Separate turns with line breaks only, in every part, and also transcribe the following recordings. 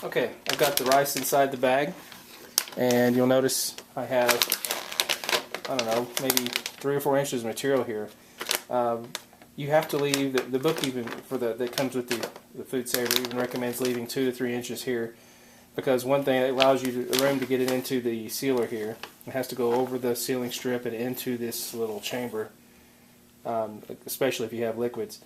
Okay, I've got the rice inside the bag, and you'll notice I have, I don't know, maybe 3 or 4 inches of material here. You have to leave, the book even for that comes with the FoodSaver even recommends leaving 2 to 3 inches here, because one thing, it allows you the room to get it into the sealer here. It has to go over the sealing strip and into this little chamber, especially if you have liquids.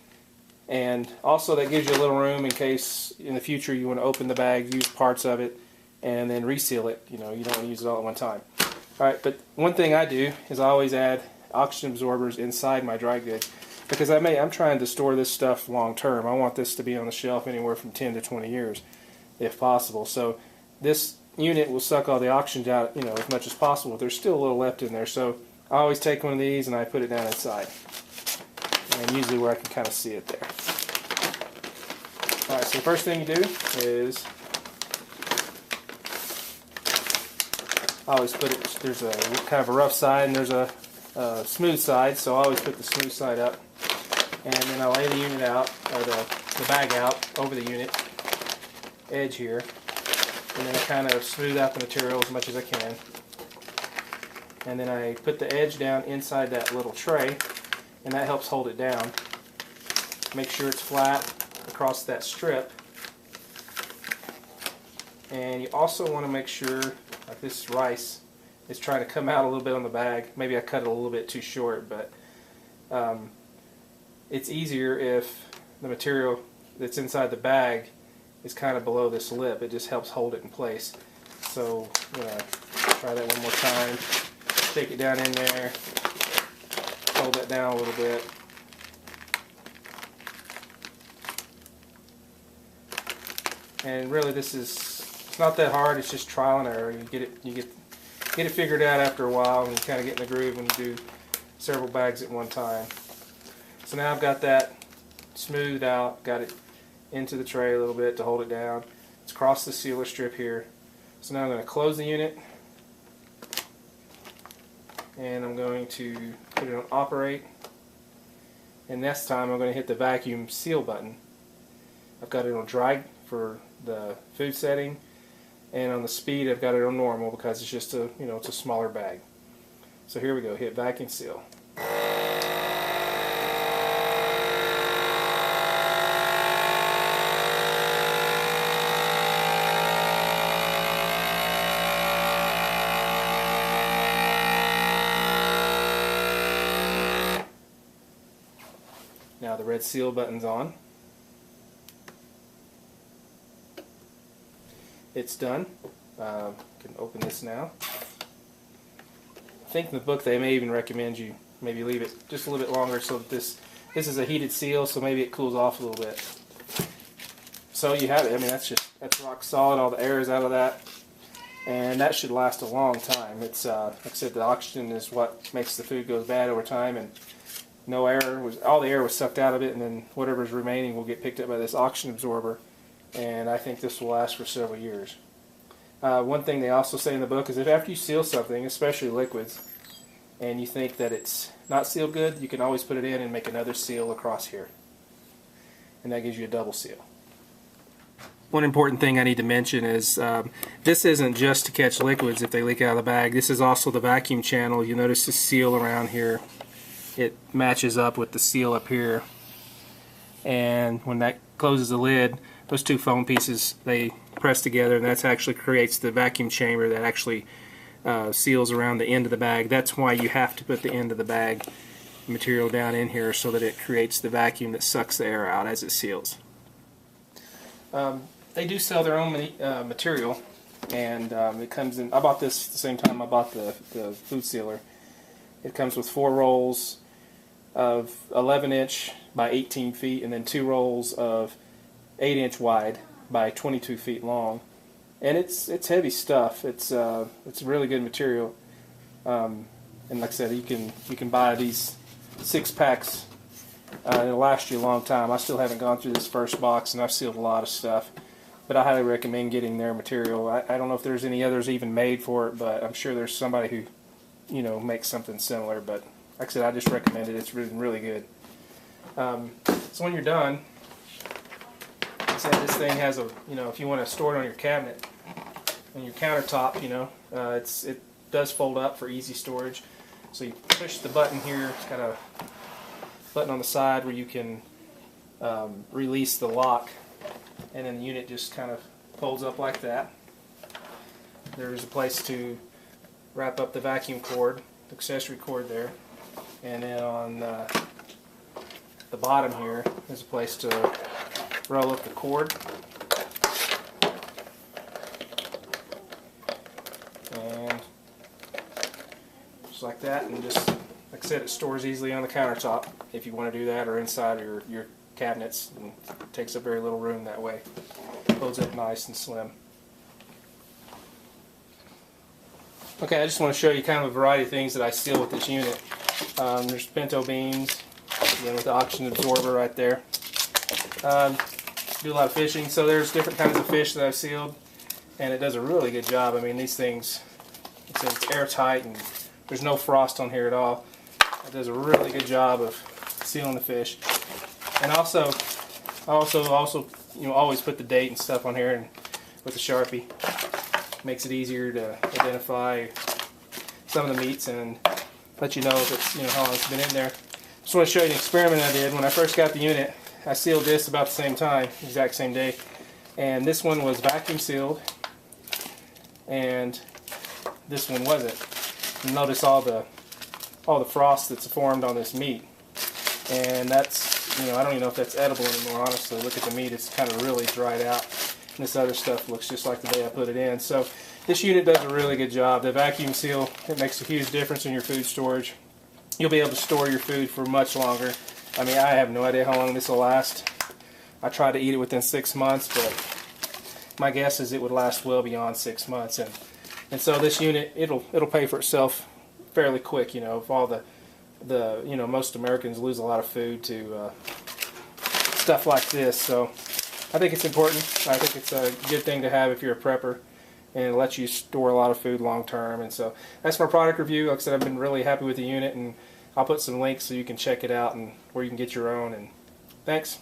And also that gives you a little room in case in the future you want to open the bag, use parts of it, and then reseal it. You know, you don't want to use it all at one time. Alright, but one thing I do is I always add oxygen absorbers inside my dry goods, because I'm trying to store this stuff long term. I want this to be on the shelf anywhere from 10 to 20 years if possible. So this unit will suck all the oxygen out, you know, as much as possible. There's still a little left in there, so I always take one of these and I put it down inside. And usually where I can kind of see it there. Alright, so the first thing you do is I always put it, there's a kind of a rough side and there's a smooth side, so I always put the smooth side up. And then I lay the unit out, or the bag out over the unit edge here. And then I kind of smooth out the material as much as I can. And then I put the edge down inside that little tray, and that helps hold it down. Make sure it's flat across that strip. And you also want to make sure, like this rice is trying to come out a little bit on the bag. Maybe I cut it a little bit too short, but it's easier if the material that's inside the bag is kind of below this lip. It just helps hold it in place. So I'm going to try that one more time. Take it down in there. Hold that down a little bit. And really, it's not that hard. It's just trial and error. You get it figured out after a while, and you kind of get in the groove when you do several bags at one time. So now I've got that smoothed out, got it into the tray a little bit to hold it down. It's across the sealer strip here. So now I'm going to close the unit, and I'm going to put it on operate, and this time I'm going to hit the vacuum seal button. I've got it on dry for the food setting, and on the speed I've got it on normal because it's just a, you know, it's a smaller bag. So here we go, hit vacuum seal. Now the red seal button's on. It's done. Can open this now. I think in the book they may even recommend you maybe leave it just a little bit longer so that this is a heated seal, so maybe it cools off a little bit. So you have it. I mean, that's rock solid. All the air is out of that, and that should last a long time. It's like I said, the oxygen is what makes the food go bad over time, and no air all the air was sucked out of it, and then whatever's remaining will get picked up by this oxygen absorber, and I think this will last for several years. One thing they also say in the book is if after you seal something, especially liquids, and you think that it's not sealed good, you can always put it in and make another seal across here, and that gives you a double seal. One important thing I need to mention is this isn't just to catch liquids if they leak out of the bag. This is also the vacuum channel. You notice the seal around here. It matches up with the seal up here, and when that closes the lid, those two foam pieces, they press together, and that actually creates the vacuum chamber that actually seals around the end of the bag. That's why you have to put the end of the bag material down in here so that it creates the vacuum that sucks the air out as it seals. They do sell their own material, and it comes in. I bought this at the same time I bought the food sealer. It comes with 4 rolls of 11-inch by 18 feet, and then 2 rolls of 8-inch wide by 22 feet long. And it's heavy stuff. It's really good material. And like I said, you can buy these 6 packs. It'll last you a long time. I still haven't gone through this first box, and I've sealed a lot of stuff. But I highly recommend getting their material. I don't know if there's any others even made for it, but I'm sure there's somebody who, you know, makes something similar. But like I said, I just recommend it. It's really good. So when you're done, said, this thing has a, you know, if you want to store it on your cabinet, on your countertop, you know, it does fold up for easy storage. So you push the button here. It's got a button on the side where you can release the lock, and then the unit just kind of folds up like that. There's a place to wrap up the vacuum cord, the accessory cord there, and then on the bottom here there's a place to roll up the cord. And just like that, and just like I said, it stores easily on the countertop if you want to do that, or inside your cabinets, and it takes up very little room that way. Folds up nice and slim. Okay, I just want to show you kind of a variety of things that I seal with this unit. There's pinto beans, again with the oxygen absorber right there. Do a lot of fishing, so there's different kinds of fish that I've sealed, and it does a really good job. I mean, these things, it's airtight and there's no frost on here at all. It does a really good job of sealing the fish. And also, you know, always put the date and stuff on here, and with a Sharpie, makes it easier to identify some of the meats and let you know if it's, you know, how long it's been in there. Just want to show you an experiment I did when I first got the unit. I sealed this about the same time, exact same day, and this one was vacuum sealed, and this one wasn't. And notice all the frost that's formed on this meat, and that's, you know, I don't even know if that's edible anymore, honestly. Look at the meat, it's kind of really dried out. And this other stuff looks just like the day I put it in. So this unit does a really good job. The vacuum seal, it makes a huge difference in your food storage. You'll be able to store your food for much longer. I mean, I have no idea how long this will last. I tried to eat it within 6 months, but my guess is it would last well beyond 6 months. And so this unit, it'll pay for itself fairly quick. You know, if all the you know, most Americans lose a lot of food to stuff like this. So I think it's important. I think it's a good thing to have if you're a prepper, and it lets you store a lot of food long term. And so that's my product review. Like I said, I've been really happy with the unit, and I'll put some links so you can check it out and where you can get your own. And thanks.